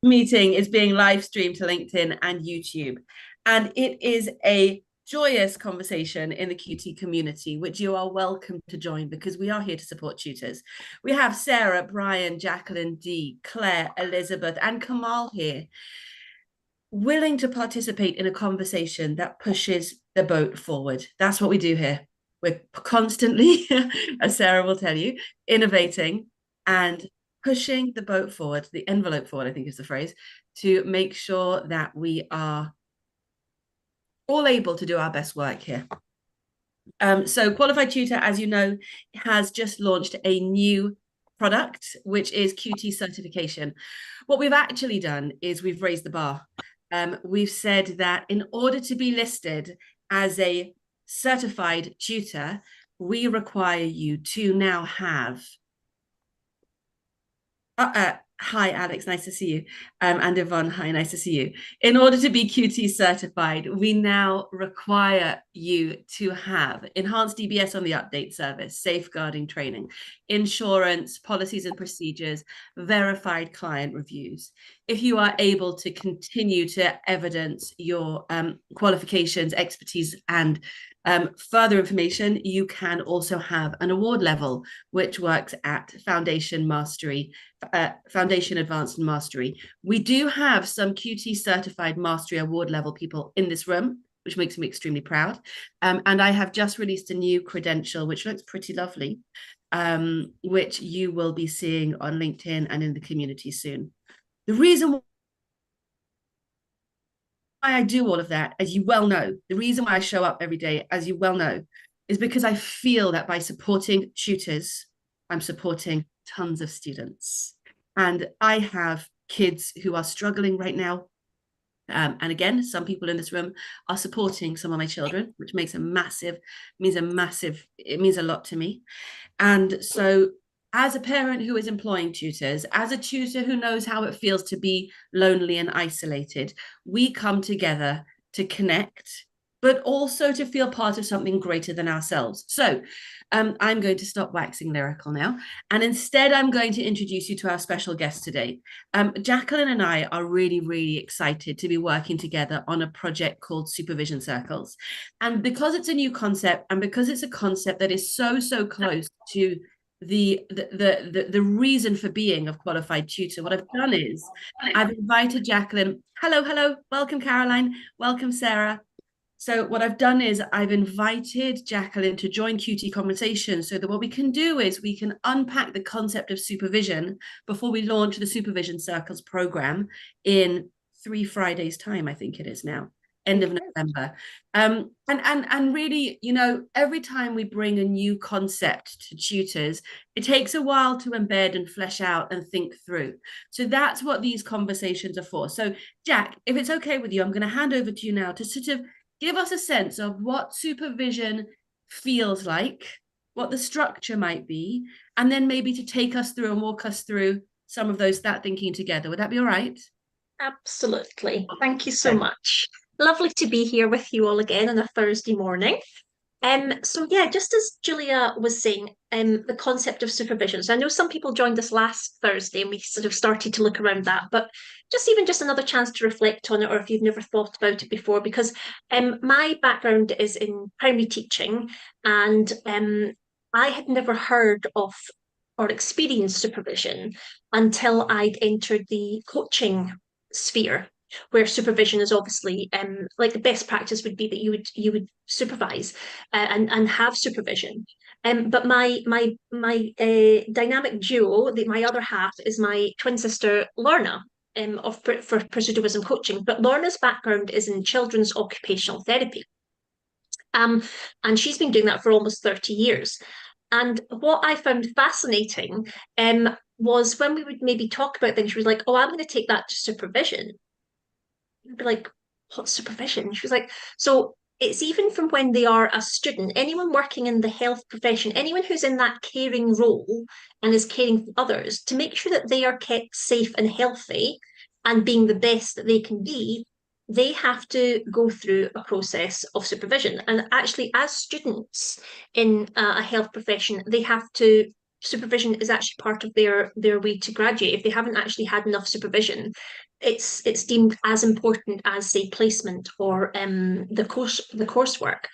meeting is being live streamed to LinkedIn and YouTube. And it is a joyous conversation in the QT community, which you are welcome to join because we are here to support tutors. We have Sarah, Brian, Jacqueline, Dee, Claire, Elizabeth, and Kamal here, willing to participate in a conversation that pushes the boat forward. That's what we do here. We're constantly, as Sarah will tell you, innovating and pushing the boat forward, the envelope forward, I think is the phrase, to make sure that we are all able to do our best work here. So Qualified Tutor, as you know, has just launched a new product, which is QT certification. What we've actually done is we've raised the bar. We've said that in order to be listed as a certified tutor, we require you to now have hi, Alex, nice to see you. And Yvonne, hi, nice to see you. In order to be QT certified, we now require you to have enhanced DBS on the update service, safeguarding training, insurance, policies and procedures, verified client reviews. If you are able to continue to evidence your qualifications, expertise, and further information, you can also have an award level, which works at Foundation Mastery, Foundation Advanced and Mastery. We do have some QT certified mastery award level people in this room, which makes me extremely proud. And I have just released a new credential, which looks pretty lovely, which you will be seeing on LinkedIn and in the community soon. The reason why I do all of that, as you well know, the reason why I show up every day, as you well know, is because I feel that by supporting tutors, I'm supporting tons of students. And I have kids who are struggling right now. And again, some people in this room are supporting some of my children, which means a lot to me. And so as a parent who is employing tutors, as a tutor who knows how it feels to be lonely and isolated, we come together to connect, but also to feel part of something greater than ourselves. So I'm going to stop waxing lyrical now. And instead, I'm going to introduce you to our special guest today. Jacqueline and I are really, really excited to be working together on a project called Supervision Circles. And because it's a new concept, and because it's a concept that is so, so close to the reason for being of Qualified Tutor, what I've done is I've invited Jacqueline. Hello, welcome Caroline, welcome Sarah. So what I've done is I've invited Jacqueline to join QT Conversation so that what we can do is we can unpack the concept of supervision before we launch the Supervision Circles program in 3 Fridays time, I think it is now, end of November. And really, you know, every time we bring a new concept to tutors, it takes a while to embed and flesh out and think through. So that's what these conversations are for. So Jack, if it's okay with you, I'm going to hand over to you now to sort of give us a sense of what supervision feels like, what the structure might be, and then maybe to take us through and walk us through some of that thinking together. Would that be all right? Absolutely. Thank you so much. Lovely to be here with you all again on a Thursday morning. So yeah, just as Julia was saying, the concept of supervision. So I know some people joined us last Thursday and we sort of started to look around that, but just another chance to reflect on it, or if you've never thought about it before, because my background is in primary teaching, and I had never heard of or experienced supervision until I'd entered the coaching sphere, where supervision is obviously like the best practice would be that you would supervise and have supervision. But my dynamic duo, my other half, is my twin sister Lorna. For Pursuit of Wisdom Coaching, but Lorna's background is in children's occupational therapy, and she's been doing that for almost 30 years. And what I found fascinating was when we would maybe talk about things, she was like, "Oh, I'm going to take that to supervision." I'd be like, "What's supervision?" She was like, "So it's even from when they are a student, anyone working in the health profession, anyone who's in that caring role and is caring for others, to make sure that they are kept safe and healthy and being the best that they can be, they have to go through a process of supervision. And actually, as students in a health profession, they have to supervision is actually part of their way to graduate. If they haven't actually had enough supervision, it's deemed as important as, say, placement or the coursework.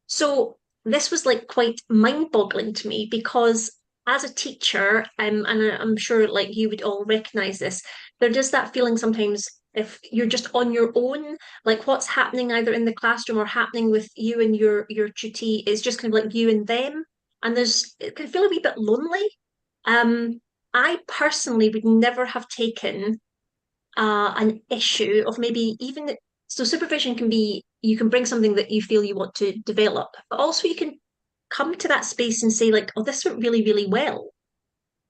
So this was like quite mind-boggling to me because as a teacher, and I'm sure like you would all recognize this, there does that feeling sometimes if you're just on your own, like what's happening either in the classroom or happening with you and your tutee is just kind of like you and them. And it can feel a wee bit lonely. Um, I personally would never have taken an issue of maybe even so supervision can be you can bring something that you feel you want to develop, but also you can come to that space and say like, oh, this went really, really well.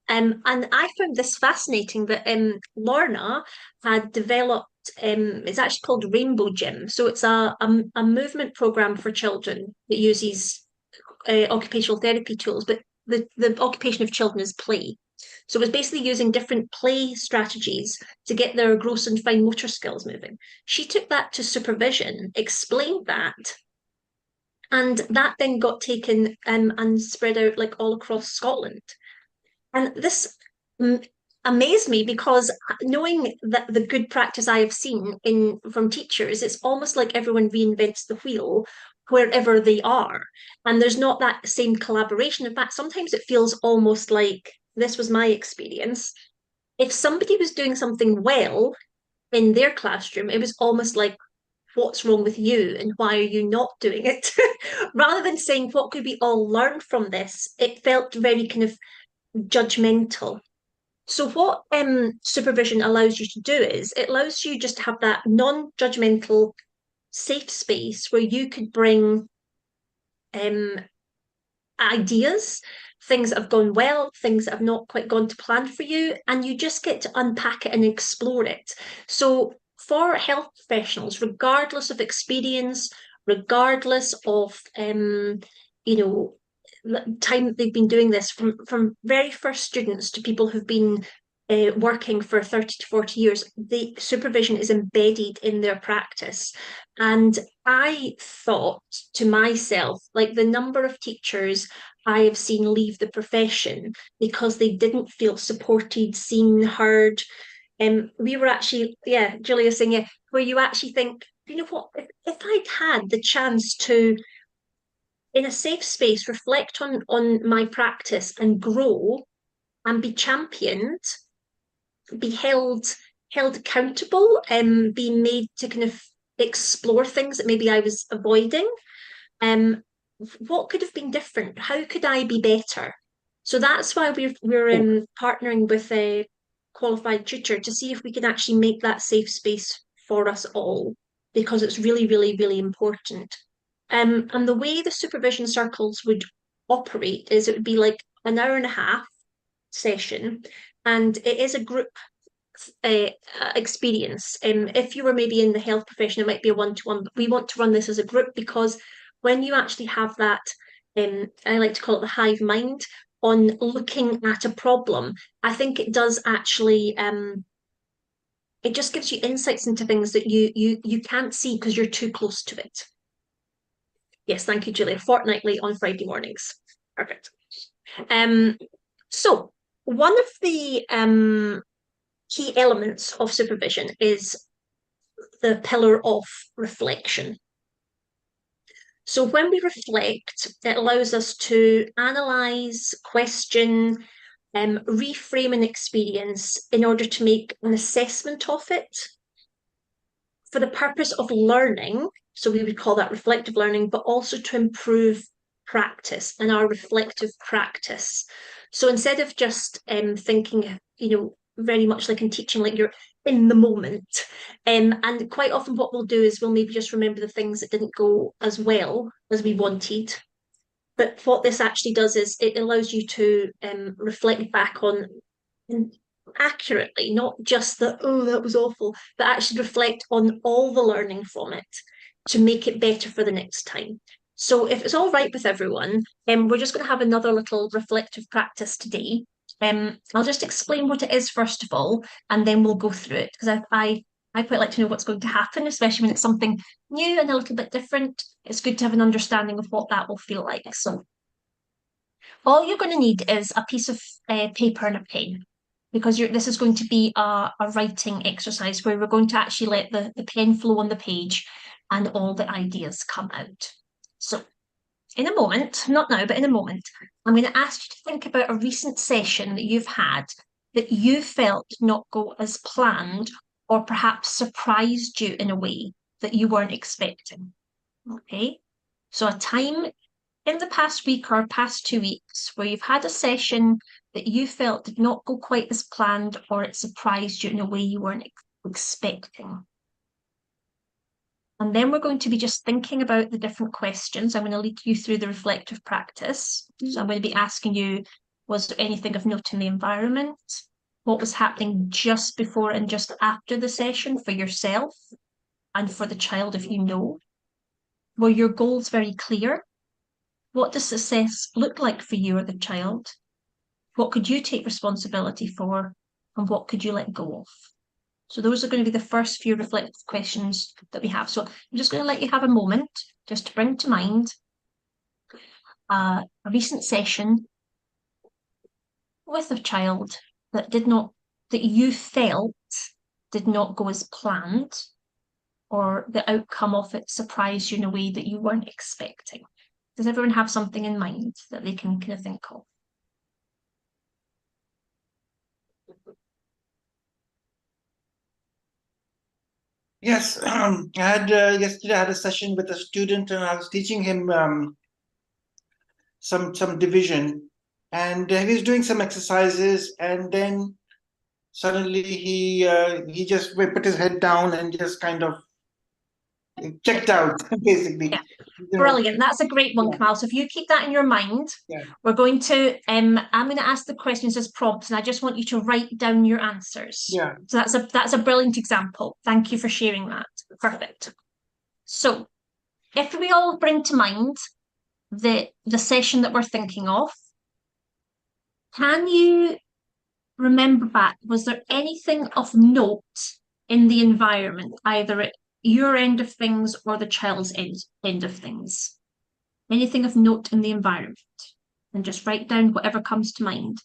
And I found this fascinating that Lorna had developed it's actually called Rainbow Gym. So it's a movement program for children that uses occupational therapy tools, but the occupation of children is play. So it was basically using different play strategies to get their gross and fine motor skills moving. She took that to supervision, explained that, and that then got taken and spread out like all across Scotland. And this amazed me because knowing that the good practice I have seen in from teachers, it's almost like everyone reinvents the wheel wherever they are. And there's not that same collaboration. In fact, sometimes it feels almost like this was my experience. If somebody was doing something well in their classroom, it was almost like, what's wrong with you and why are you not doing it? Rather than saying, what could we all learn from this? It felt very kind of judgmental. So what supervision allows you to do is it allows you just to have that non-judgmental, safe space where you could bring um, ideas, things that have gone well, things that have not quite gone to plan for you, and you just get to unpack it and explore it. So for health professionals, regardless of experience, regardless of you know, time they've been doing this from very first students to people who've been working for 30 to 40 years, the supervision is embedded in their practice. And I thought to myself, like the number of teachers I have seen leave the profession because they didn't feel supported, seen, heard. We were actually, yeah, Julia saying, yeah, where you actually think, you know what, if I'd had the chance to in a safe space reflect on my practice and grow and be championed, be held accountable, and be made to kind of explore things that maybe I was avoiding. Um, what could have been different? How could I be better? So that's why we're partnering with a qualified tutor to see if we can actually make that safe space for us all, because it's really, really, really important. And the way the supervision circles would operate is it would be like an hour and a half session, and it is a group uh, experience. If you were maybe in the health profession, it might be a one-to-one, but we want to run this as a group because when you actually have that, I like to call it the hive mind on looking at a problem, I think it does actually it just gives you insights into things that you can't see because you're too close to it. Yes, thank you, Julia. Fortnightly on Friday mornings. Perfect. Um, so one of the key elements of supervision is the pillar of reflection. So when we reflect, it allows us to analyze, question, reframe an experience in order to make an assessment of it for the purpose of learning. So we would call that reflective learning, but also to improve practice and our reflective practice. So instead of just thinking, very much like in teaching, like you're in the moment. And quite often what we'll do is we'll maybe just remember the things that didn't go as well as we wanted. But what this actually does is it allows you to reflect back on accurately, not just the, oh, that was awful, but actually reflect on all the learning from it to make it better for the next time. So if it's all right with everyone, we're just going to have another little reflective practice today. I'll just explain what it is first of all, and then we'll go through it because I quite like to know what's going to happen, especially when it's something new and a little bit different. It's good to have an understanding of what that will feel like. So All you're going to need is a piece of paper and a pen because this is going to be a writing exercise where we're going to actually let the pen flow on the page and all the ideas come out. So in a moment, not now, but in a moment, I'm going to ask you to think about a recent session that you've had that you felt did not go as planned or perhaps surprised you in a way that you weren't expecting. Okay. So a time in the past week or past 2 weeks where you've had a session that you felt did not go quite as planned or it surprised you in a way you weren't expecting. And then we're going to be just thinking about the different questions. I'm going to lead you through the reflective practice. So I'm going to be asking you, was there anything of note in the environment? What was happening just before and just after the session for yourself and for the child if you know? Were your goals very clear? What does success look like for you or the child? What could you take responsibility for? And what could you let go of? So those are going to be the first few reflective questions that we have. So I'm just going to let you have a moment just to bring to mind a recent session with a child that that you felt did not go as planned, or the outcome of it surprised you in a way that you weren't expecting. Does everyone have something in mind that they can kind of think of? Yes, I had yesterday I had a session with a student and I was teaching him some division, and he was doing some exercises, and then suddenly he just put his head down and just kind of checked out, basically. Yeah, You know, brilliant. That's a great one, yeah, Kamal. So if you keep that in your mind, yeah, we're going to I'm going to ask the questions as prompts, and I just want you to write down your answers. yeah. So that's a brilliant example. Thank you for sharing that. Perfect. So if we all bring to mind the session that we're thinking of, can you remember back, was there anything of note in the environment, either at your end of things or the child's end of things? Anything of note in the environment? And just write down whatever comes to mind.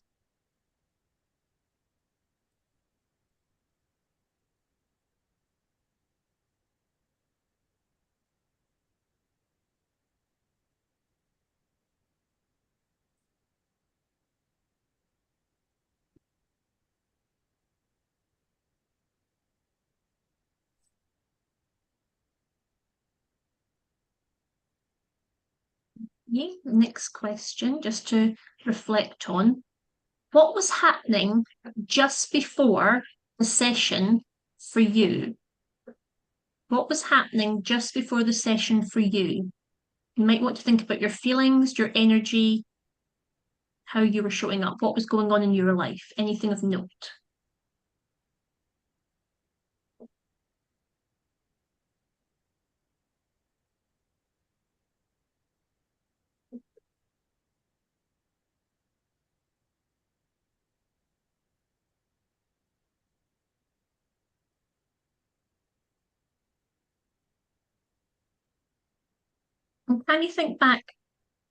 Okay, next question, just to reflect on. What was happening just before the session for you? What was happening just before the session for you? You might want to think about your feelings, your energy, how you were showing up, what was going on in your life, anything of note. And can you think back,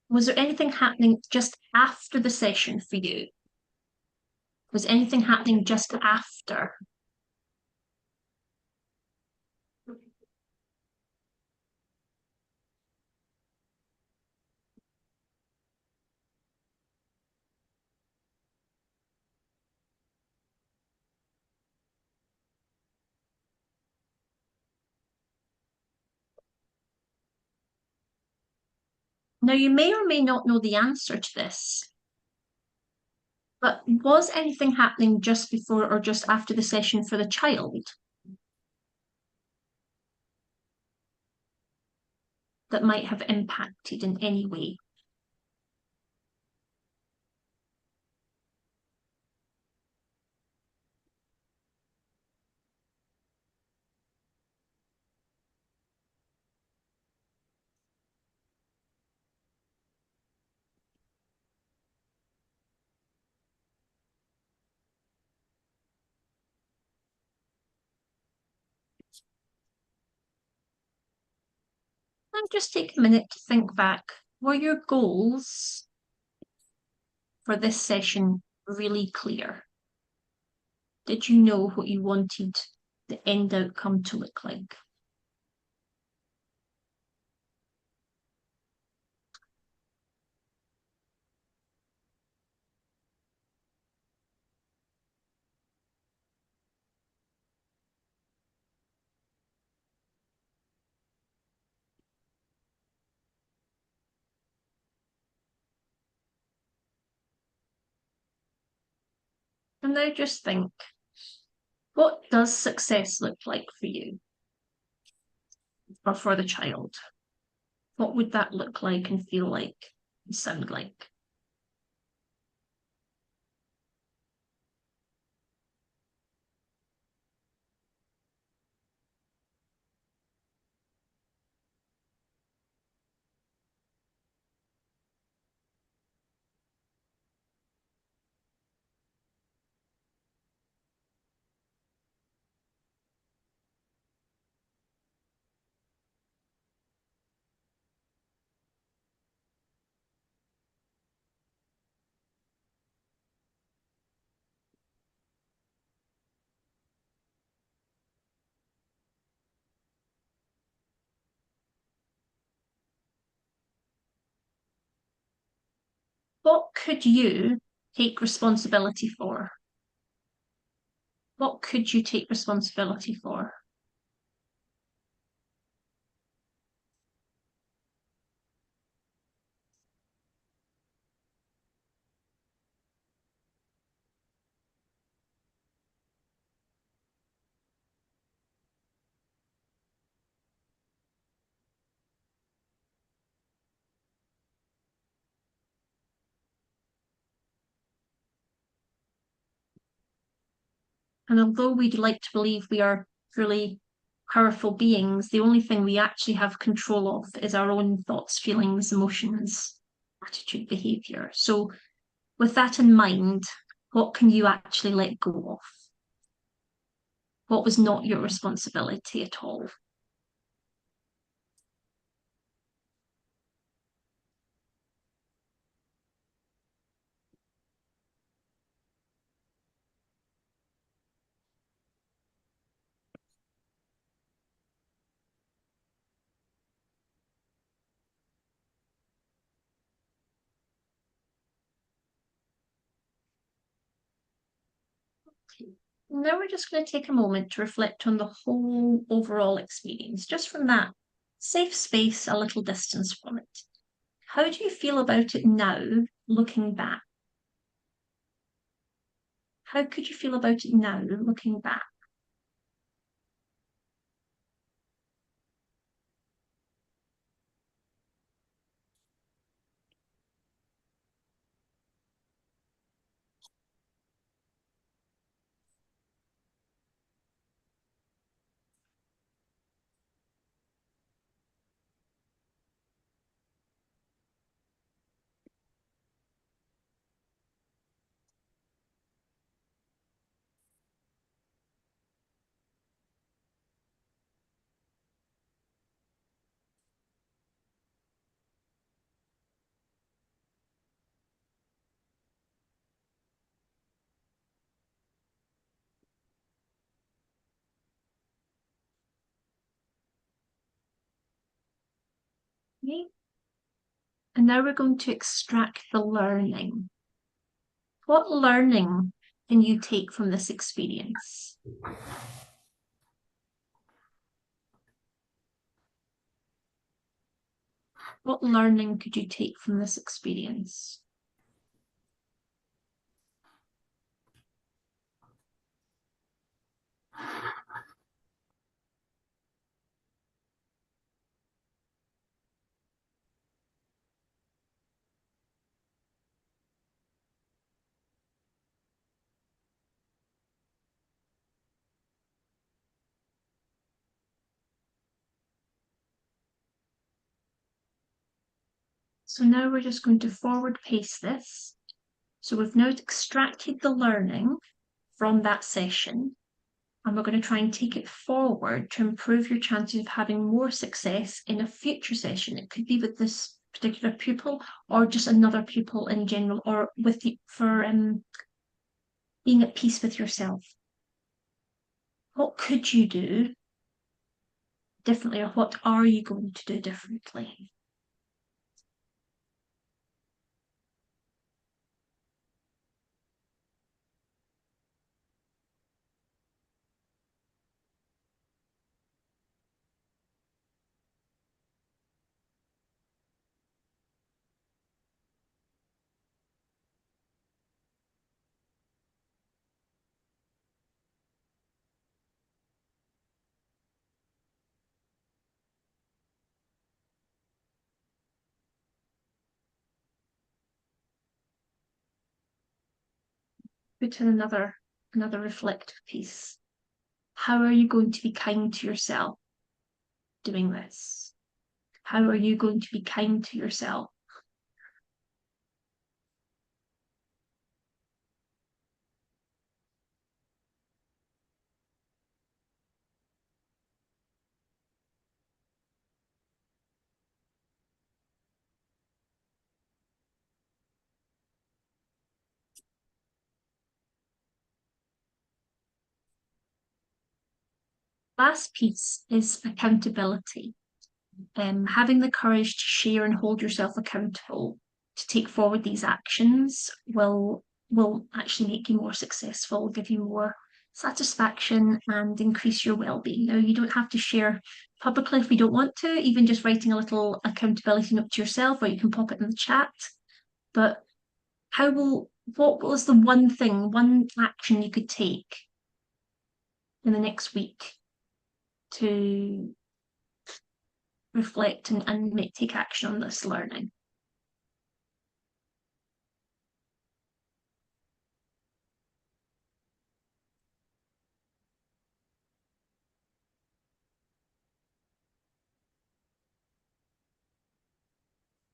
was there anything happening just after the session for you? Was anything happening just after? Now, you may or may not know the answer to this, but was anything happening just before or just after the session for the child that might have impacted in any way? And just take a minute to think back. Were your goals for this session really clear? Did you know what you wanted the end outcome to look like? And now just think, what does success look like for you or for the child? What would that look like and feel like and sound like? What could you take responsibility for? What could you take responsibility for? And although we'd like to believe we are truly powerful beings, the only thing we actually have control of is our own thoughts, feelings, emotions, attitude, behavior. So, with that in mind, what can you actually let go of? What was not your responsibility at all? Now we're just going to take a moment to reflect on the whole overall experience, just from that safe space, a little distance from it. How do you feel about it now, looking back? How could you feel about it now, looking back? Okay. And now we're going to extract the learning. What learning can you take from this experience? What learning could you take from this experience? So now we're just going to forward paste this. So we've now extracted the learning from that session, and we're going to try and take it forward to improve your chances of having more success in a future session. It could be with this particular pupil, or just another pupil in general, or with you for being at peace with yourself? What could you do differently, or what are you going to do differently? Put in another reflective piece. How are you going to be kind to yourself doing this? How are you going to be kind to yourself? Last piece is accountability. Having the courage to share and hold yourself accountable to take forward these actions will actually make you more successful, give you more satisfaction and increase your well-being. Now, you don't have to share publicly if you don't want to, even just writing a little accountability note to yourself, or you can pop it in the chat. But what was the one action you could take in the next week to reflect and take action on this learning?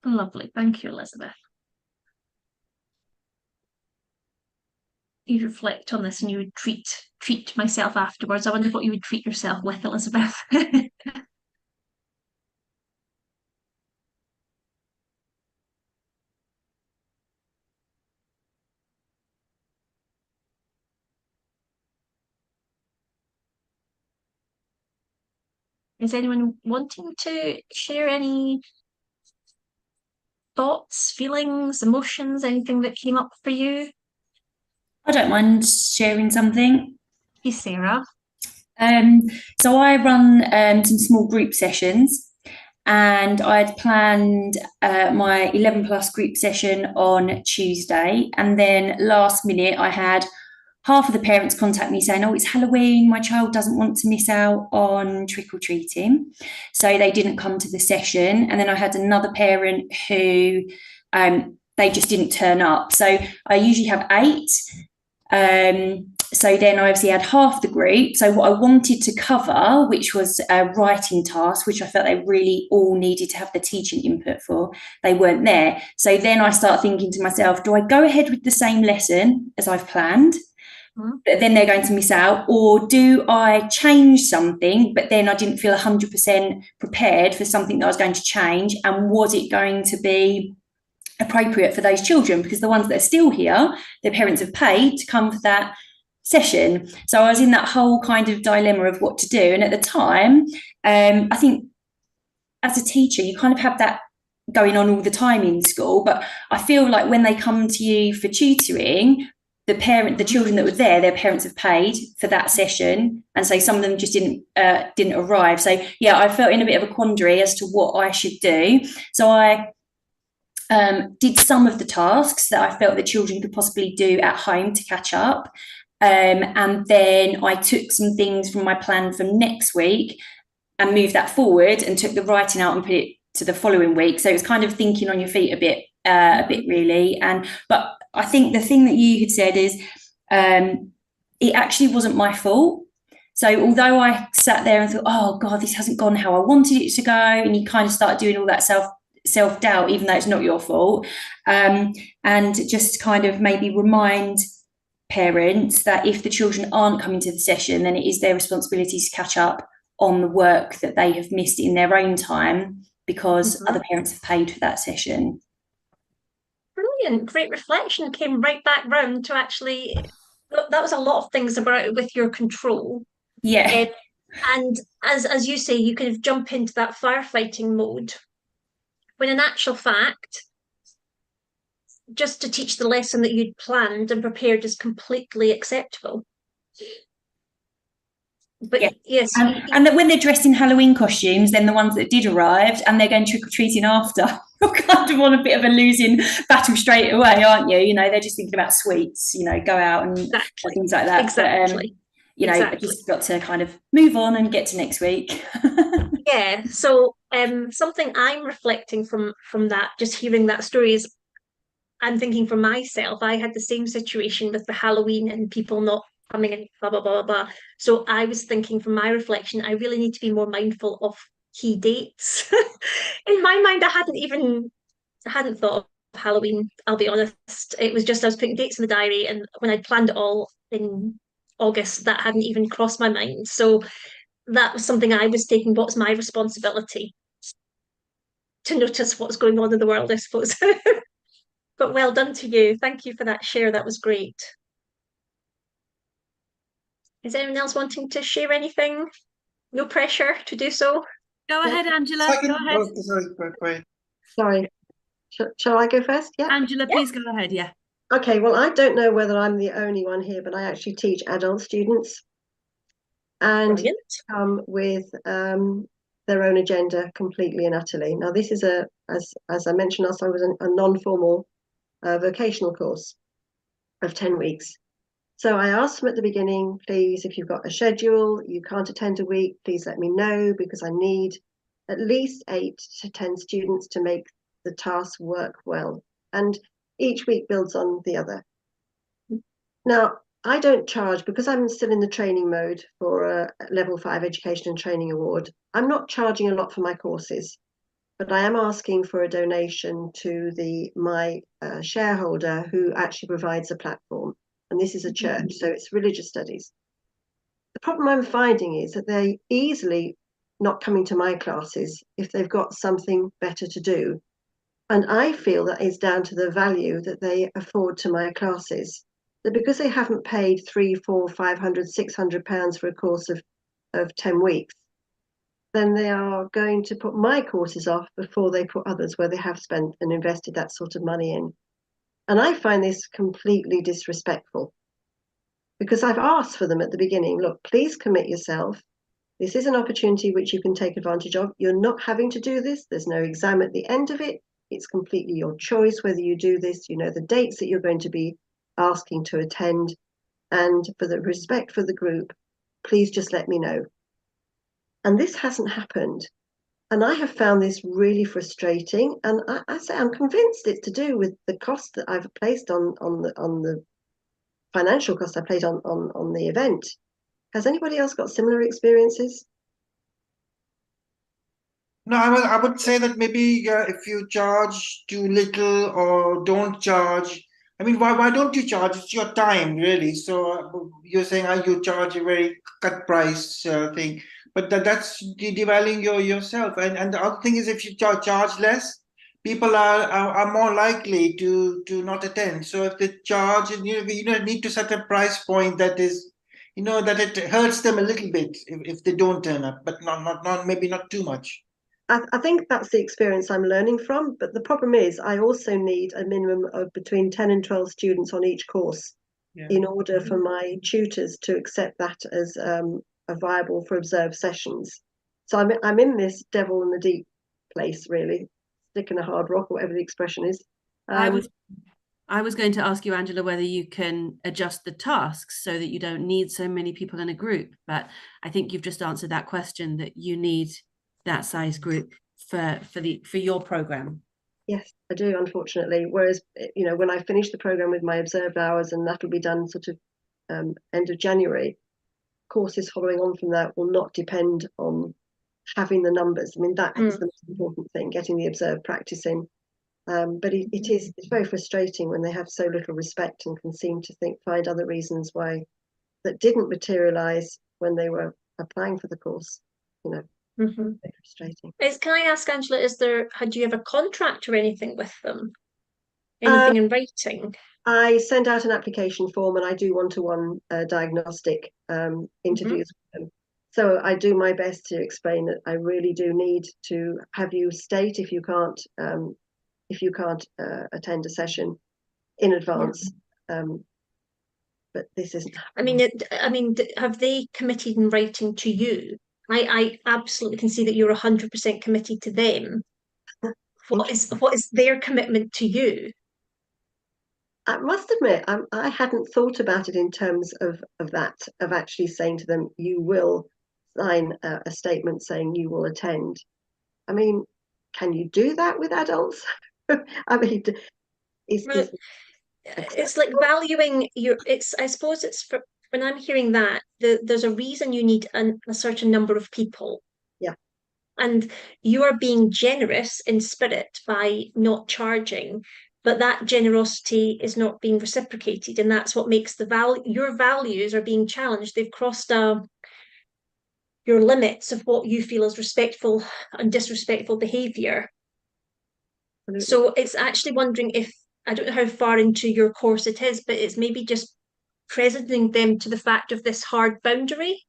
Lovely. Thank you, Elizabeth. You reflect on this and you would treat myself afterwards. I wonder what you would treat yourself with, Elizabeth. Is anyone wanting to share any thoughts, feelings, emotions, anything that came up for you? I don't mind sharing something. Hey, Sarah. So I run some small group sessions, and I'd planned my 11 plus group session on Tuesday, and then last minute I had half of the parents contact me saying, oh, it's Halloween, my child doesn't want to miss out on trick-or-treating, so they didn't come to the session. And then I had another parent who they just didn't turn up. So I usually have 8. So then I obviously had half the group. So what I wanted to cover, which was a writing task, which I felt they really all needed to have the teaching input for, they weren't there. So then I start thinking to myself, do I go ahead with the same lesson as I've planned, but then they're going to miss out? Or do I change something, but then I didn't feel 100% prepared for something that I was going to change? And was it going to be appropriate for those children? Because the ones that are still here, their parents have paid to come for that session. So I was in that whole kind of dilemma of what to do. And at the time, I think as a teacher, you kind of have that going on all the time in school. But I feel like when they come to you for tutoring, the children that were there, their parents have paid for that session, and so some of them just didn't arrive. So yeah, I felt in a bit of a quandary as to what I should do. So I did some of the tasks that I felt the children could possibly do at home to catch up. And then I took some things from my plan for next week and moved that forward and took the writing out and put it to the following week. So it was kind of thinking on your feet a bit really. But I think the thing that you had said is it actually wasn't my fault. So although I sat there and thought, oh God, this hasn't gone how I wanted it to go, and you kind of start doing all that self-doubt, even though it's not your fault, and just kind of maybe remind parents that if the children aren't coming to the session, then it is their responsibility to catch up on the work that they have missed in their own time, because other parents have paid for that session. Brilliant. Great reflection. Came right back round to actually, that was a lot of things about it with your control. Yeah. And as you say, you kind of jump into that firefighting mode, when in actual fact, just to teach the lesson that you'd planned and prepared is completely acceptable. But yes. And that when they're dressed in Halloween costumes, then the ones that did arrive and they're going trick-or-treating after, you're kind of on a bit of a losing battle straight away, aren't you? You know, they're just thinking about sweets, you know, go out and things like that. Exactly. But, you know, I just got to kind of move on and get to next week. Yeah. So something I'm reflecting from that, just hearing that story, is I'm thinking for myself, I had the same situation with the Halloween and people not coming and blah, blah, blah, blah. So I was thinking from my reflection, I really need to be more mindful of key dates. In my mind, I hadn't thought of Halloween, I'll be honest. It was just I was putting dates in the diary, and when I'd planned it all in August, that hadn't even crossed my mind. So that was something I was taking. What's my responsibility to notice what's going on in the world, I suppose. But well done to you. Thank you for that share. That was great. Is anyone else wanting to share anything? No pressure to do so. Go ahead, Angela. Go ahead. Sorry. Shall I go first? Yeah. Angela, please go ahead. Yeah. Okay. Well, I don't know whether I'm the only one here, but I actually teach adult students, and come with their own agenda completely and utterly. Now, this is as I mentioned last time, was a non-formal vocational course of 10 weeks. So I asked them at the beginning, please, if you've got a schedule, you can't attend a week, please let me know, because I need at least 8 to 10 students to make the task work well. And each week builds on the other. Now, I don't charge, because I'm still in the training mode for a level 5 education and training award. I'm not charging a lot for my courses, but I am asking for a donation to my shareholder who actually provides a platform. And this is a church, so it's religious studies. The problem I'm finding is that they're easily not coming to my classes if they've got something better to do. And I feel that is down to the value that they afford to my classes. That because they haven't paid 300, 400, 500, 600 pounds for a course of 10 weeks, then they are going to put my courses off before they put others where they have spent and invested that sort of money in. And I find this completely disrespectful, because I've asked for them at the beginning, look, please commit yourself. This is an opportunity which you can take advantage of. You're not having to do this. There's no exam at the end of it. It's completely your choice whether you do this. You know the dates that you're going to be asking to attend. And for the respect for the group, please just let me know. And this hasn't happened. And I have found this really frustrating. And I say I'm convinced it's to do with the cost that I've placed on the financial cost I placed on the event. Has anybody else got similar experiences? No, I would say that maybe if you charge too little or don't charge, I mean, why don't you charge? It's your time, really. So you're saying you charge a very cut price thing, but that's devaluing yourself. And the other thing is, if you charge less, people are more likely to not attend. So if they charge, you need to set a price point that is, that it hurts them a little bit if they don't turn up, but not maybe not too much. I think that's the experience I'm learning from. But the problem is I also need a minimum of between 10 and 12 students on each course in order for my tutors to accept that as a viable for observed sessions. So I'm in this devil in the deep place, really, stick in a hard rock, or whatever the expression is. I was going to ask you, Angela, whether you can adjust the tasks so that you don't need so many people in a group. But I think you've just answered that question, that you need that size group for your program. Yes, I do, unfortunately. Whereas, when I finish the program with my observed hours, and that'll be done sort of end of January, courses following on from that will not depend on having the numbers. I mean, that is the most important thing, getting the observed practice in. But it's very frustrating when they have so little respect and can seem to find other reasons why that didn't materialize when they were applying for the course. Mm-hmm. Very frustrating. Can I ask, Angela, had you have a contract or anything with them? Anything in writing? I send out an application form and I do one-to-one diagnostic interviews with them. So I do my best to explain that I really do need to have you state if you can't attend a session in advance. But this isn't. I mean, have they committed in writing to you? I absolutely can see that you're 100% committed to them. What is their commitment to you? I must admit, I hadn't thought about it in terms of that, of actually saying to them, you will sign a statement saying you will attend. I mean, can you do that with adults? I mean, Well, it's like valuing I suppose it's for when I'm hearing that, there's a reason you need a certain number of people. Yeah. And you are being generous in spirit by not charging, but that generosity is not being reciprocated, and that's what makes your values are being challenged. They've crossed your limits of what you feel is respectful and disrespectful behavior. Absolutely. So it's actually wondering if, I don't know how far into your course it is, but it's maybe just presenting them to the fact of this hard boundary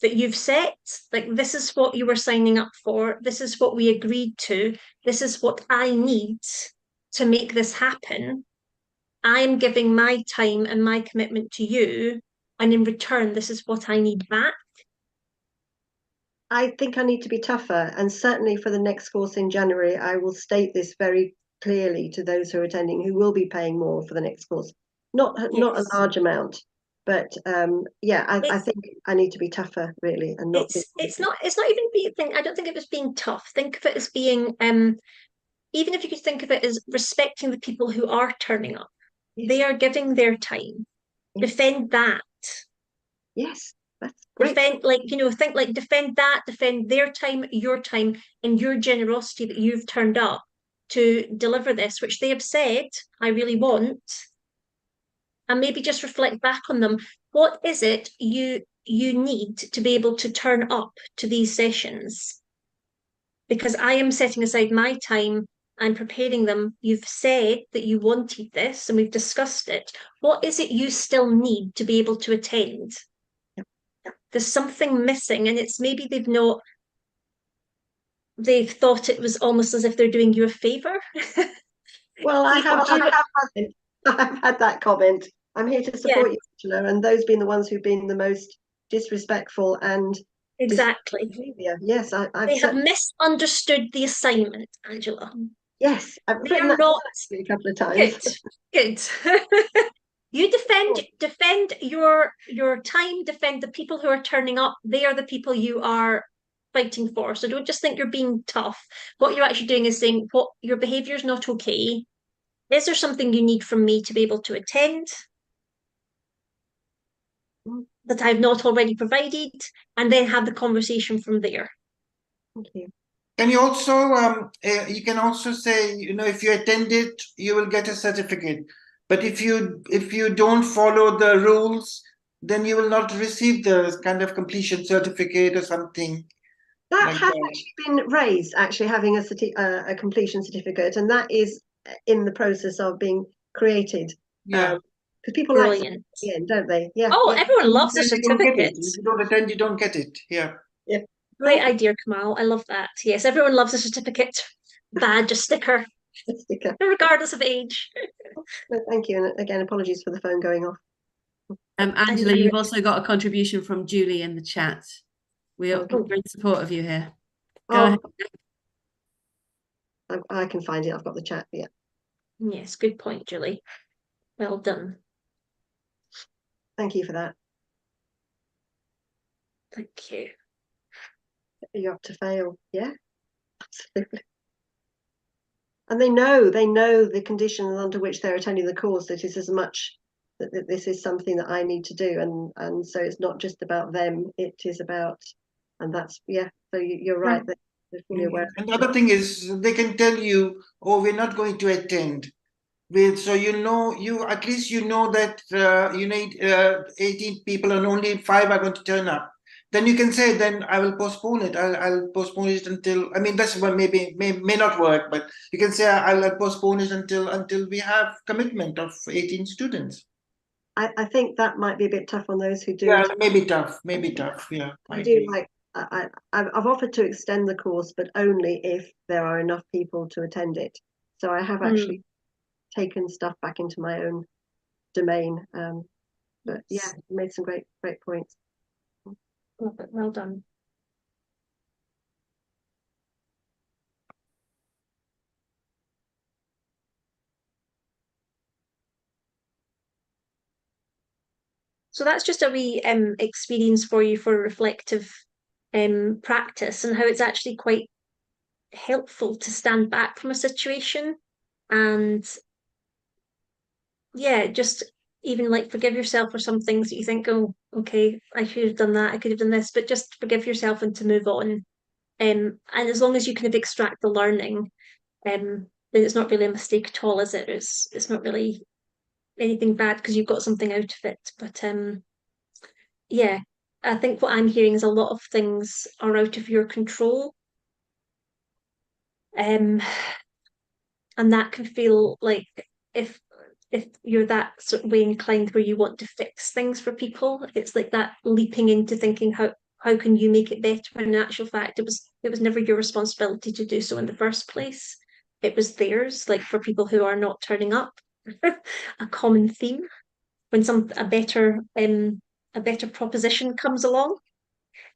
that you've set. Like, this is what you were signing up for. This is what we agreed to. This is what I need to make this happen. I'm giving my time and my commitment to you. And in return, this is what I need back. I think I need to be tougher, and certainly for the next course in January, I will state this very clearly to those who are attending, who will be paying more for the next course. Not a large amount, but I think I need to be tougher, really, and not. It's not even being. I don't think it was being tough. Think of it as being even if you could think of it as respecting the people who are turning up. Yes. They are giving their time. Yes. Defend that. Yes. That's great. Defend, defend that, defend their time, and your generosity that you've turned up to deliver this, which they have said, I really want. And maybe just reflect back on them. What is it you need to be able to turn up to these sessions? Because I am setting aside my time and preparing them. You've said that you wanted this and we've discussed it. What is it you still need to be able to attend? There's something missing, and it's maybe they've thought it was almost as if they're doing you a favor. Well, I have had that comment. I'm here to support you, Angela, and those being the ones who've been the most disrespectful and exactly. Yes, they have misunderstood the assignment, Angela. Yes, I've written that a couple of times. Good. You defend your time, defend the people who are turning up. They are the people you are fighting for. So don't just think you're being tough. What you're actually doing is saying, what your behavior is not okay. Is there something you need from me to be able to attend that I've not already provided? And then have the conversation from there. Thank you. Can you also you can also say, if you attend it, you will get a certificate. But if you don't follow the rules, then you will not receive the kind of completion certificate or something. That has actually been raised, actually having a completion certificate, and that is in the process of being created. Yeah. Because people brilliant. Like to end, don't they? Yeah. Oh, everyone loves a certificate. If you don't attend, you don't get it. Yeah. Yeah. Great idea, Kamal. I love that. Yes, everyone loves a certificate, badge, a sticker. Regardless of age. No, thank you. And again, apologies for the phone going off. Angela, you've also got a contribution from Julie in the chat. We're in support of you here. Go ahead. I can find it. I've got the chat. Yeah. Yes, good point, Julie. Well done. Thank you for that. Thank you. You're up to fail. Yeah, absolutely. And they know the conditions under which they're attending the course. That is as much that this is something that I need to do, and so it's not just about them. It is about, and that's So you're right. They're fully aware. And the other thing is, they can tell you, "Oh, we're not going to attend." So at least that you need 18 people and only 5 are going to turn up. then you can say, then I will postpone it. I'll postpone it until, I mean, that's what may not work, but you can say I'll postpone it until we have commitment of 18 students. I think that might be a bit tough on those who do. Yeah, maybe tough. Yeah. I do like, I've offered to extend the course, but only if there are enough people to attend it. So I have actually taken stuff back into my own domain. But yeah, you made some great points. Well done. So that's just a wee experience for you for reflective practice, and how it's actually quite helpful to stand back from a situation and yeah, just even like forgive yourself for some things that you think, oh, okay, I should have done that, I could have done this, but just forgive yourself and to move on. And as long as you kind of extract the learning, then it's not really a mistake at all, is it? It's not really anything bad because you've got something out of it. But yeah, I think what I'm hearing is a lot of things are out of your control. And that can feel like if if you're that sort of way inclined where you want to fix things for people, it's like that leaping into thinking how can you make it better when in actual fact it was never your responsibility to do so in the first place. It was theirs, like for people who are not turning up. A common theme when a better proposition comes along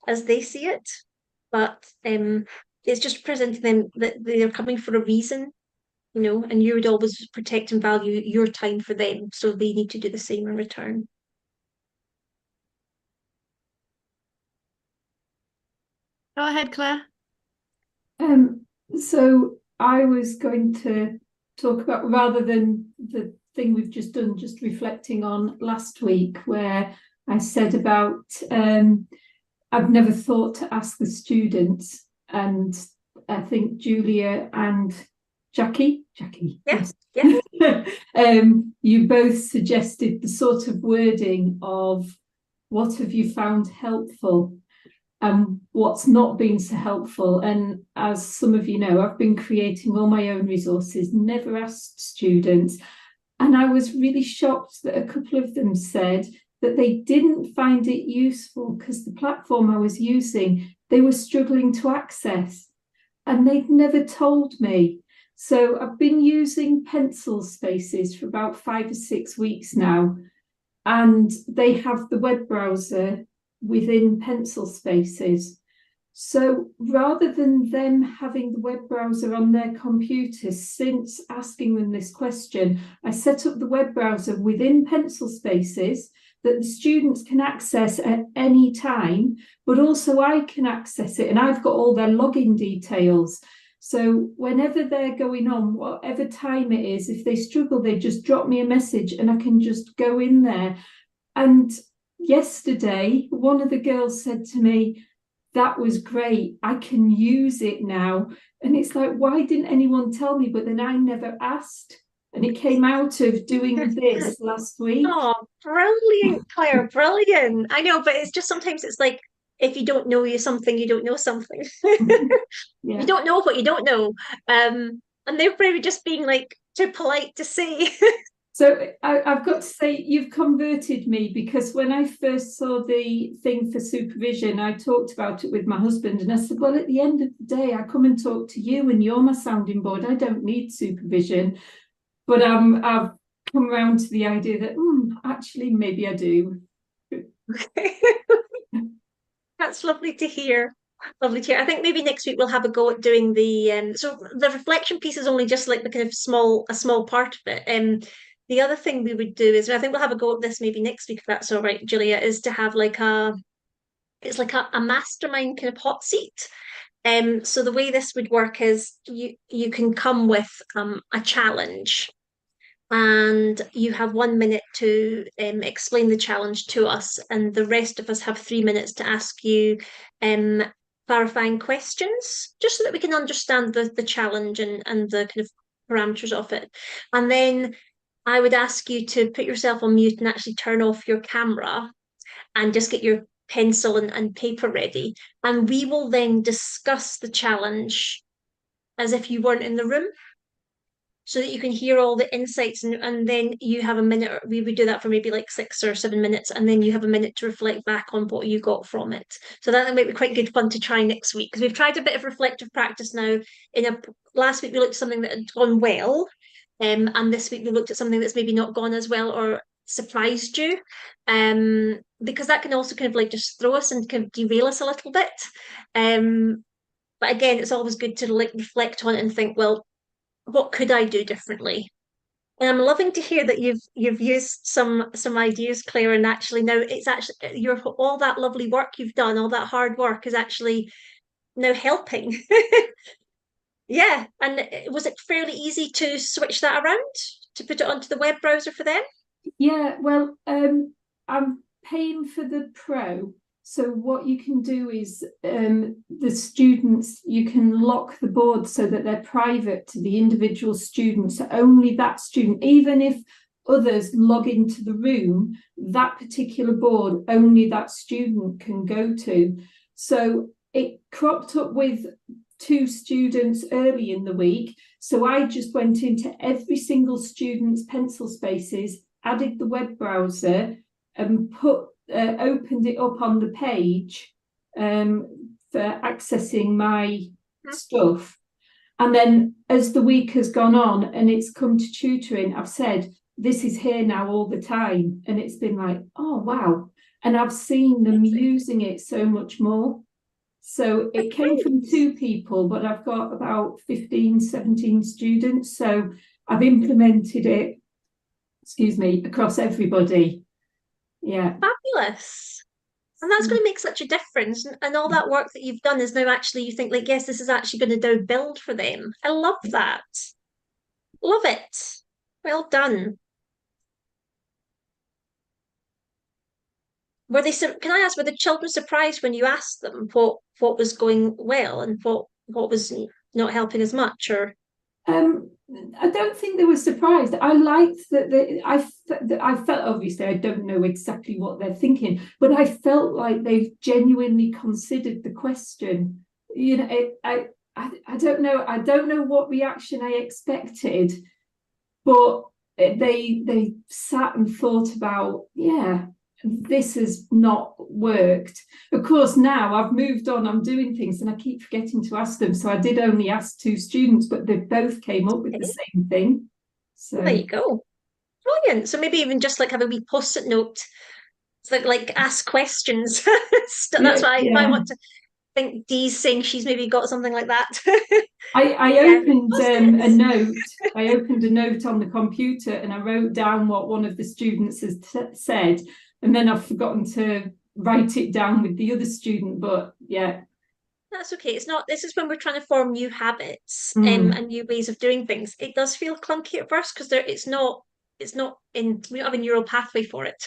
as they see it. But it's just presenting them that they're coming for a reason, and you would always protect and value your time for them, so they need to do the same in return. Go ahead, Claire. So I was going to talk about, rather than the thing we've just done, just reflecting on last week, where I said about I've never thought to ask the students, and I think Julia and Jackie, Yes, you both suggested the sort of wording of what have you found helpful and what's not been so helpful. And as some of you know, I've been creating all my own resources, never asked students. And I was really shocked that a couple of them said that they didn't find it useful because the platform I was using, they were struggling to access and they'd never told me. So I've been using Pencil Spaces for about 5 or 6 weeks now, and they have the web browser within Pencil Spaces. So rather than them having the web browser on their computer, since asking them this question, I set up the web browser within Pencil Spaces that the students can access at any time, but also I can access it, and I've got all their login details. So whenever they're going on, whatever time it is, if they struggle, they just drop me a message and I can just go in there. And yesterday, one of the girls said to me, that was great, I can use it now. And it's like, why didn't anyone tell me? But then I never asked. And it came out of doing this last week. Oh, brilliant, Claire, brilliant. I know, but it's just sometimes it's like, if you don't know something, you don't know something. Yeah. You don't know what you don't know. And they're probably just being like too polite to say. So I've got to say, you've converted me, because when I first saw the thing for supervision, I talked about it with my husband and I said, well, at the end of the day, I come and talk to you and you're my sounding board. I don't need supervision. But I've come around to the idea that actually maybe I do. That's lovely to hear. Lovely to hear. I think maybe next week we'll have a go at doing the so the reflection piece is only just like the kind of a small part of it. The other thing we would do is, I think we'll have a go at this maybe next week if that's all right, Julia, is to have like it's like a mastermind kind of hot seat. So the way this would work is you can come with a challenge, and you have 1 minute to explain the challenge to us, and the rest of us have 3 minutes to ask you clarifying questions, just so that we can understand the challenge and the kind of parameters of it. And then I would ask you to put yourself on mute and actually turn off your camera and just get your pencil and paper ready, and we will then discuss the challenge as if you weren't in the room, so that you can hear all the insights, and then you have a minute. We would do that for maybe like 6 or 7 minutes, and then you have a minute to reflect back on what you got from it. So that might be quite good fun to try next week, because we've tried a bit of reflective practice now. Last week we looked at something that had gone well, and this week we looked at something that's maybe not gone as well or surprised you, because that can also kind of like just throw us and kind of derail us a little bit. But again, it's always good to like reflect on it and think, well, what could I do differently? And I'm loving to hear that you've used some ideas, Claire, and actually now it's actually all that lovely work you've done, all that hard work is actually now helping. Yeah, and was it fairly easy to switch that around, to put it onto the web browser for them? Yeah, well, I'm paying for the Pro. So what you can do is the students, you can lock the board so that they're private to the individual student. So only that student, even if others log into the room, that particular board, only that student can go to. So it cropped up with 2 students early in the week. So I just went into every single student's pencil spaces, added the web browser, and opened it up on the page for accessing my stuff. And then as the week has gone on and it's come to tutoring, I've said, this is here now all the time. And it's been like, oh, wow. And I've seen them using it so much more. So it came from 2 people, but I've got about 15, 17 students. So I've implemented it, across everybody. Yeah. Fabulous. And that's going to make such a difference. And all that work that you've done is now actually, you think like, yes, this is actually going to now build for them. I love that. Love it. Well done. Can I ask, were the children surprised when you asked them what was going well and what was not helping as much, or? I don't think they were surprised. I liked that I felt, obviously I don't know exactly what they're thinking, but I felt like they've genuinely considered the question. You know, I don't know. I don't know what reaction I expected, but they sat and thought about, yeah, this has not worked. Of course, now I've moved on, I'm doing things, and I keep forgetting to ask them. So I did only ask 2 students, but they both came up with the same thing. So there you go. Brilliant. So maybe even just like have a wee post-it note. It's like ask questions. That's why I want to think Dee's saying she's maybe got something like that. I opened a note. I opened a note on the computer and I wrote down what one of the students has said, and then I've forgotten to write it down with the other student. But yeah, that's okay. It's not. This is when we're trying to form new habits and new ways of doing things. It does feel clunky at first because it's not in, we don't have a neural pathway for it.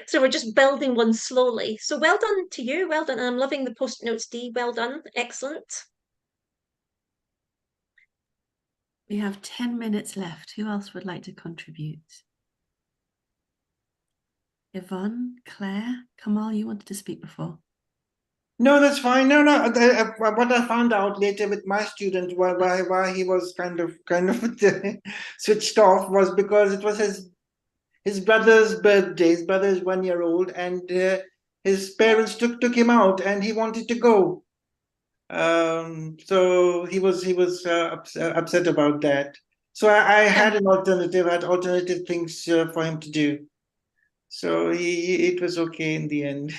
So we're just building one slowly. So well done to you. Well done. And I'm loving the post notes, Dee. Well done. Excellent. We have 10 minutes left. Who else would like to contribute? Yvonne, Claire, Kamal, you wanted to speak before. No, that's fine. No. What I found out later with my student, why he was kind of switched off, was because it was his brother's birthday. His brother is 1 year old, and his parents took him out, and he wanted to go. So he was upset about that. So I had an alternative. I had alternative things for him to do. So it was okay in the end.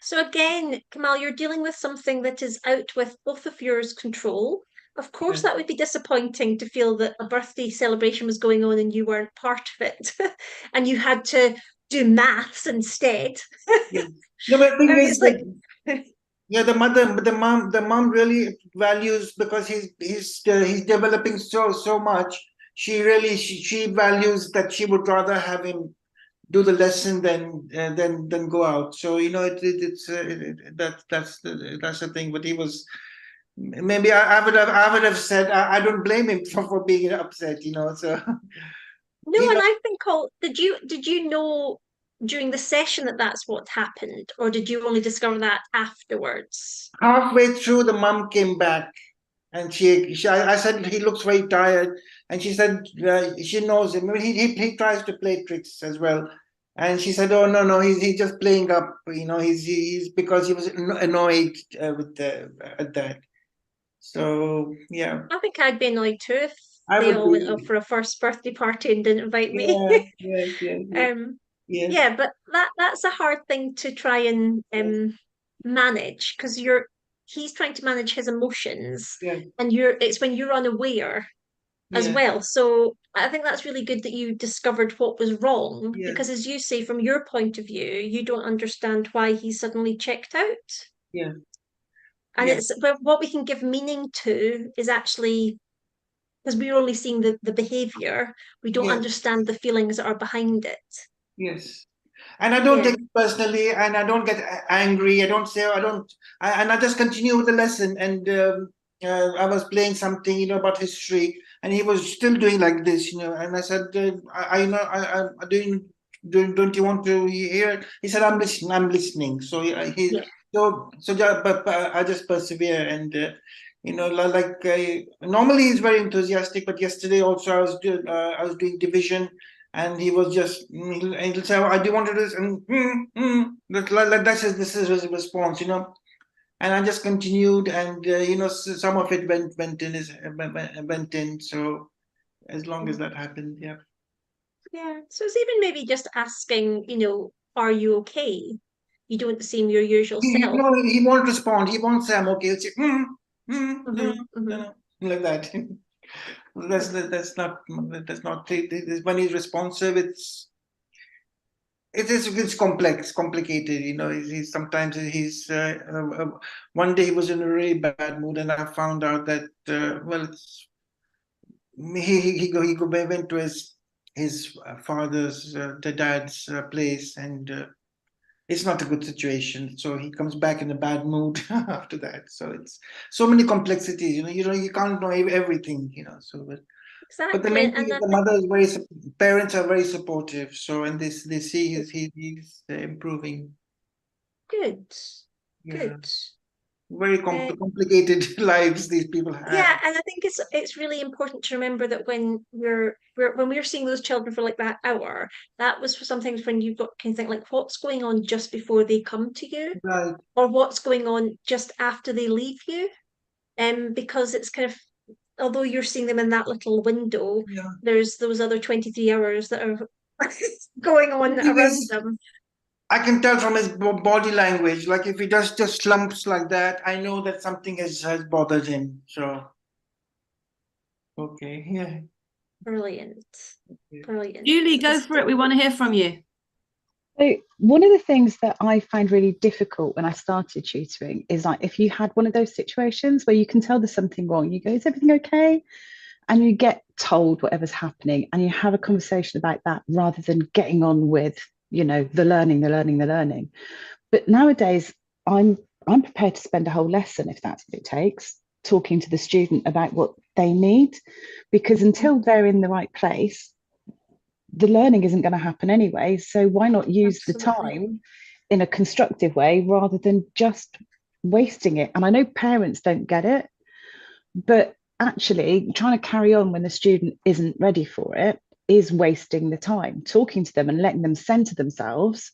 So again, Kamal, you're dealing with something that is out with both of yours control. Of course, that would be disappointing to feel that a birthday celebration was going on and you weren't part of it, and you had to do maths instead. No, but the thing is, yeah, the mom really values, because he's developing so much. She really she values that. She would rather have him do the lesson than go out. So that's the thing. But he was, maybe I would have said, I don't blame him for being upset. So no, and I think did you know during the session that that's what happened, or did you only discover that afterwards? Halfway through, the mum came back, and I said he looks very tired, and she said she knows him. I mean, he tries to play tricks as well, and she said, "Oh no, he's just playing up. You know, he's because he was annoyed with at that." So yeah, I think I'd be annoyed too if I they would all went off be. for a first birthday party and didn't invite me. Yeah, yes. Um, Yes, yeah, but that's a hard thing to try and yes, manage, because he's trying to manage his emotions, yes, and it's when you're unaware as yes, well. So I think that's really good that you discovered what was wrong, yes, because as you say, from your point of view, you don't understand why he suddenly checked out. yes, And yes, but what we can give meaning to is actually, because we're only seeing the behavior, we don't yes, understand the feelings that are behind it. yes. And I don't Yeah. take it personally, and I don't get angry. I don't say, "Oh, I don't," and I just continue with the lesson. And I was playing something, about history, and he was still doing like this, And I said, I don't you want to hear it? He said, "I'm listening. I'm listening." So Yeah. but I just persevere, and like normally he's very enthusiastic, but yesterday also I was doing division, and he was just he'll say, "Oh, I do want to do this," and this is his response, And I just continued, and some of it went in. So as long as that happened, yeah. Yeah. So it's even maybe just asking, are you okay? You don't seem your usual self. No, he won't respond. He won't say, "I'm okay." He'll say, Hmm. Hmm. like that. That's not when he's responsive. It's complicated. He's sometimes he's one day he was in a really bad mood, and I found out that went to his father's the dad's place, and it's not a good situation. So he comes back in a bad mood after that. So it's so many complexities. You can't know everything. So but the Exactly. main thing And is I the think mother is parents are very supportive. So and they see he's improving. good. Yeah, Good. very Uh, complicated lives these people have. yeah, and I think it's really important to remember that when we're seeing those children for like that hour, that was for sometimes when you've got kind of think like what's going on just before they come to you, Right. or what's going on just after they leave you. Because it's kind of, although you're seeing them in that little window, Yeah. there's those other 23 hours that are going The on thing around is, them. I can tell from his body language. Like if he does just slumps like that, I know that something has bothered him. So okay, yeah. Brilliant. Brilliant. Julie, go for it. We want to hear from you. So one of the things that I find really difficult when I started tutoring is like if you had one of those situations where you can tell there's something wrong, you go, "Is everything okay?" And you get told whatever's happening and you have a conversation about that rather than getting on with, the learning. But nowadays I'm prepared to spend a whole lesson, if that's what it takes, talking to the student about what they need, because until they're in the right place, the learning isn't going to happen anyway. So why not use the Absolutely. time in a constructive way rather than just wasting it? And I know parents don't get it, but actually trying to carry on when the student isn't ready for it is wasting the time. Talking to them and letting them center themselves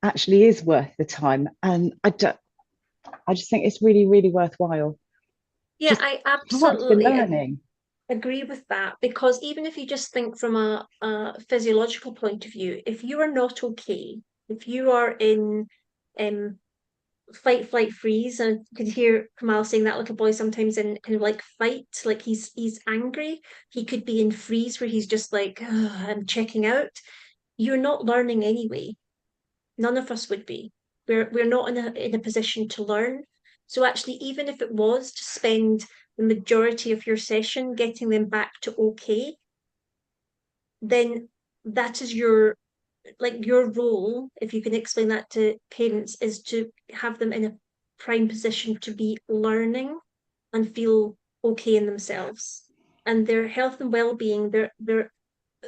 actually is worth the time. And I just think it's really, really worthwhile. Yeah, Just I start the absolutely learning. agree with that, because even if you just think from a physiological point of view, if you are not okay, if you are in um fight, flight, freeze, and you could hear Kamal saying that little boy sometimes in kind of like fight, like he's angry, he could be in freeze where he's just like, I'm checking out. You're not learning anyway. None of us would be. We're not in a position to learn. So actually, even if it was to spend the majority of your session getting them back to okay, then that is your role, if you can explain that to parents, is to have them in a prime position to be learning and feel okay in themselves. And their health and well-being, their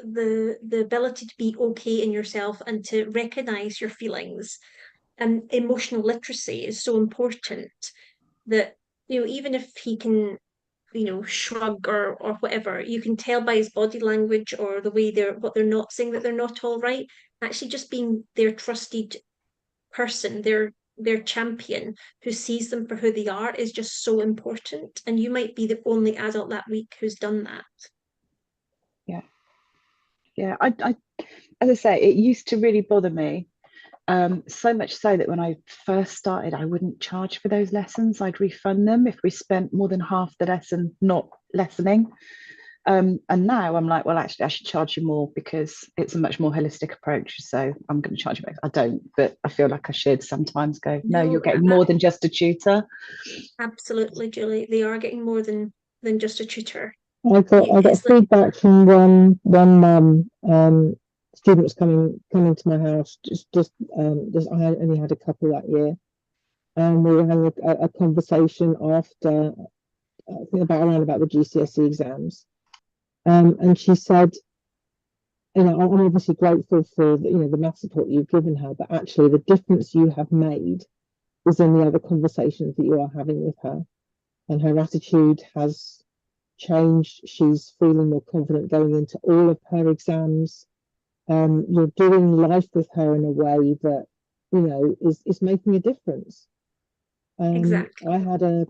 the ability to be okay in yourself and to recognize your feelings. And emotional literacy is so important that, you know, even if he can, you know, shrug or whatever, you can tell by his body language or the way what they're not saying, that they're not all right. Actually just being their trusted person, their champion who sees them for who they are, is just so important. And you might be the only adult that week who's done that. Yeah, I as I say, it used to really bother me. So much so that when I first started, I wouldn't charge for those lessons. I'd refund them if we spent more than half the lesson not lessoning. And now I'm like, well, actually, I should charge you more because it's a much more holistic approach. So I'm going to charge you back. I don't, but I feel like I should sometimes go, no, you're getting more than just a tutor. Absolutely, Julie. They are getting more than just a tutor. I got feedback from one mum. Students coming to my house. I only had a couple that year, and we were having a conversation after, I think around about the GCSE exams. And she said, you know, I'm obviously grateful for the math support you've given her, but actually the difference you have made is in the other conversations that you are having with her, and her attitude has changed. She's feeling more confident going into all of her exams. You're doing life with her in a way that, you know, is making a difference. Exactly. I had a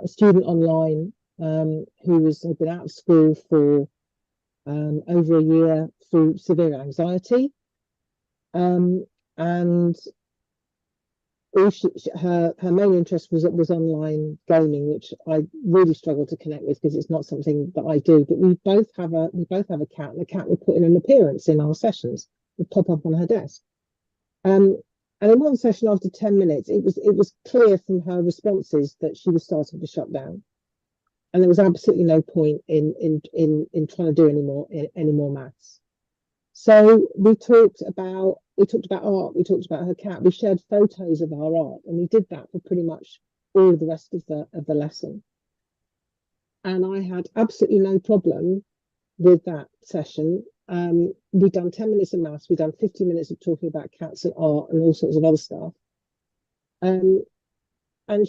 student online who had been out of school for over a year through severe anxiety, and her main interest was online gaming, which I really struggle to connect with because it's not something that I do. But we both have a cat, and the cat would put in an appearance in our sessions, would pop up on her desk. And in one session, after 10 minutes, it was clear from her responses that she was starting to shut down, and there was absolutely no point in trying to do any more maths. So we talked about art, we talked about her cat, we shared photos of our art, and we did that for pretty much all of the rest of the lesson. And I had absolutely no problem with that session. We'd done 10 minutes of maths, we'd done 50 minutes of talking about cats and art and all sorts of other stuff. And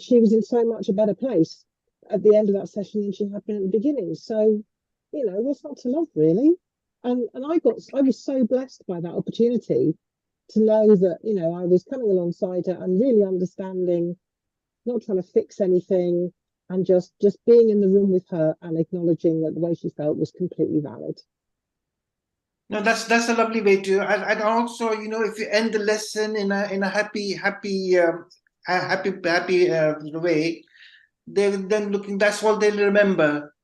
she was in so much a better place at the end of that session than she had been at the beginning. So, you know, what's not to love, really? And I was so blessed by that opportunity to know that, you know, I was coming alongside her and really understanding, not trying to fix anything, and just being in the room with her and acknowledging that the way she felt was completely valid. No, that's a lovely way to. And also, you know, if you end the lesson in a happy way, they then looking. That's all they'll remember.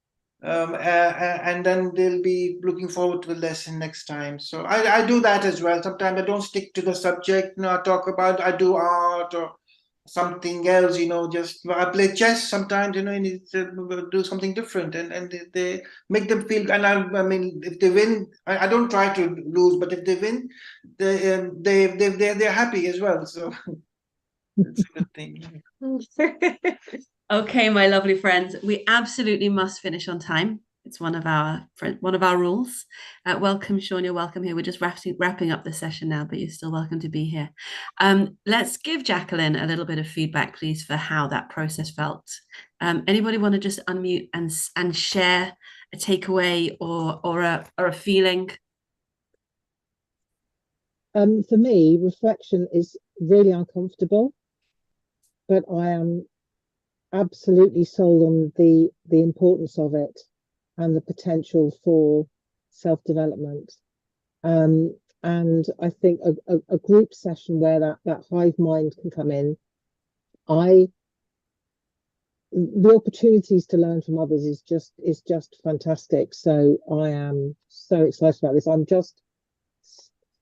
And then they'll be looking forward to the lesson next time. So I do that as well. Sometimes I don't stick to the subject. You know, I do art or something else. You know, just I play chess sometimes. You know, and need to do something different, and they make them feel. And I mean, if they win, I don't try to lose, but if they win, they're happy as well. So it's a good thing. Okay, my lovely friends, we absolutely must finish on time. It's one of our rules. Welcome, Sean. You're welcome here. We're just wrapping up the session now, but you're still welcome to be here. Let's give Jacqueline a little bit of feedback, please, for how that process felt. Anybody want to just unmute and share a takeaway or a feeling? For me, reflection is really uncomfortable, but I am absolutely sold on the importance of it and the potential for self-development. And I think a group session where that hive mind can come in, the opportunities to learn from others is just fantastic. So I am so excited about this. I'm just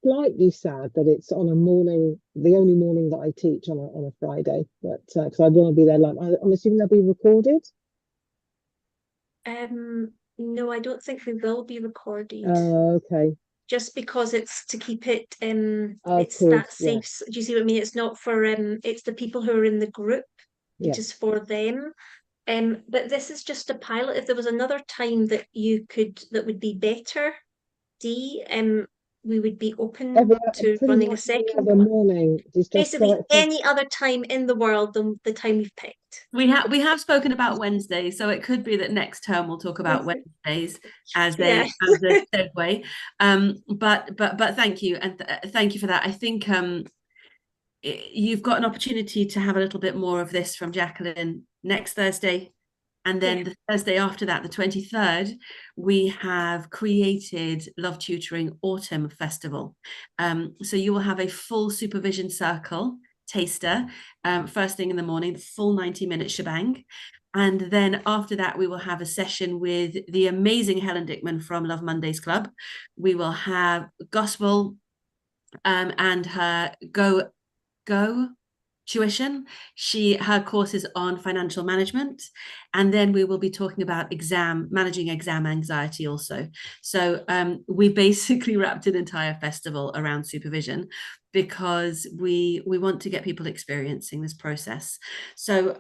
slightly sad that it's on a morning, the only morning that I teach on a Friday, but because I want to be there. Like, I'm assuming they'll be recorded. No, I don't think they will be recorded. Okay. Just because it's to keep it It's course, that safe. yeah. Do you see what I mean? It's not for it's the people who are in the group. It is for them. But this is just a pilot. If there was another time that that would be better, Dee, we would be open to pretty running a much second every one. morning is just Basically, any other time in the world than the time we've picked. We have spoken about Wednesday, so it could be that next term we'll talk about Wednesdays as a segue. But thank you, and thank you for that. I think you've got an opportunity to have a little bit more of this from Jacqueline next Thursday. And then the Thursday after that, the 23rd, we have created Love Tutoring Autumn Festival. So you will have a full supervision circle taster first thing in the morning, the full 90-minute shebang. And then after that, we will have a session with the amazing Helen Dickman from Love Mondays Club. We will have gospel and her Go tuition. Her course is on financial management, and then we will be talking about managing exam anxiety also. So we basically wrapped an entire festival around supervision because we want to get people experiencing this process. So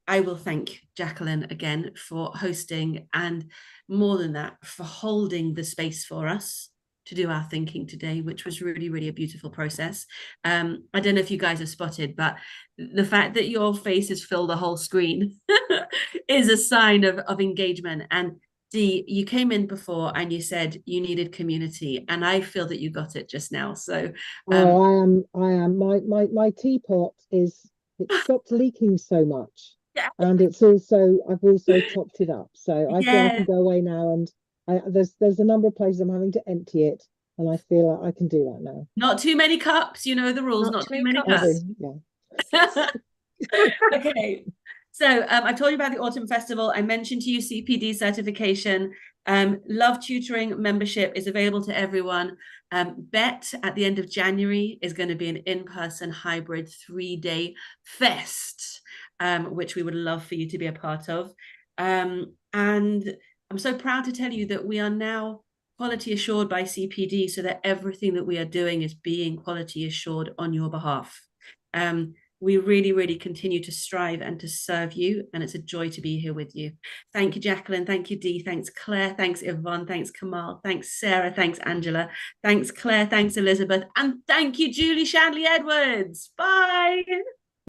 I will thank Jacqueline again for hosting, and more than that, for holding the space for us to do our thinking today, which was really, really a beautiful process. I don't know if you guys have spotted, but the fact that your faces fill the whole screen is a sign of engagement. And Dee, you came in before and you said you needed community, and I feel that you got it just now. So I am. My teapot it's stopped leaking so much. Yeah. And I've also topped it up. So I feel I can go away now, and there's a number of places I'm having to empty it, and I feel like I can do that now. Not too many cups, you know the rules, not too many cups. Okay. So I've told you about the Autumn Festival. I mentioned to you CPD certification. Love Tutoring membership is available to everyone. Bet at the end of January is going to be an in-person hybrid 3-day fest, which we would love for you to be a part of. And I'm so proud to tell you that we are now quality assured by CPD, so that everything that we are doing is being quality assured on your behalf. We really, really continue to strive and to serve you, and it's a joy to be here with you. Thank you, Jacqueline. Thank you, Dee. Thanks, Claire. Thanks, Yvonne. Thanks, Kamal. Thanks, Sarah. Thanks, Angela. Thanks, Claire. Thanks, Elizabeth. And thank you, Julie Shanley Edwards. Bye.